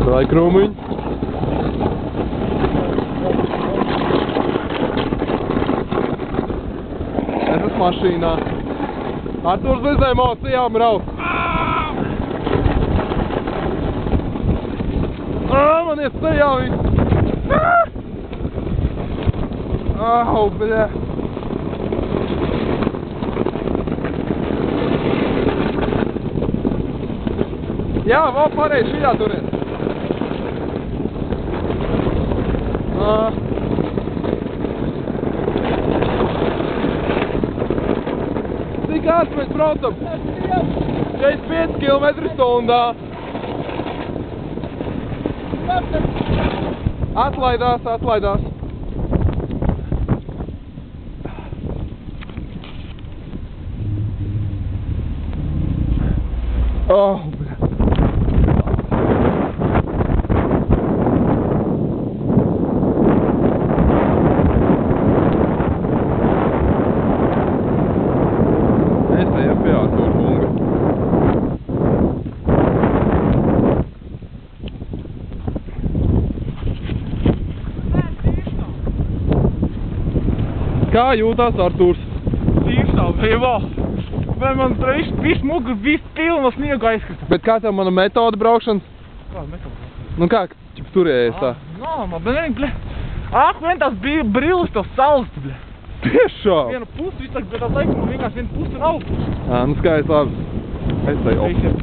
Vai krūmiņi. Es esmu mašīnā. Arturs bez emocijām brauc. Man iet sejā viss. Au, bļē. Jā, vēl pareizi šajā turiet. Cik ātri mēs braucam? 45 km/h. Atlaidās, atlaidās. Oh, bļā. Es ejam pie Artūra kunga. Kā jūtās Artūrs? Tīvstāv, vībā. Vai man viss mugur, viss pilna sniega aizkrita. Bet kā tev mana metode braukšanas? Kāda metode? Nu kā, ķip turējies tā? Nā, bet vien, ble. Vien tās bija brilles, tos saules, ble. Tiešām? Viena pusi, viss tā, bet tās laikam vienkārši viena pusi un auga pusi. Nu skaidrs, labi. Es teju.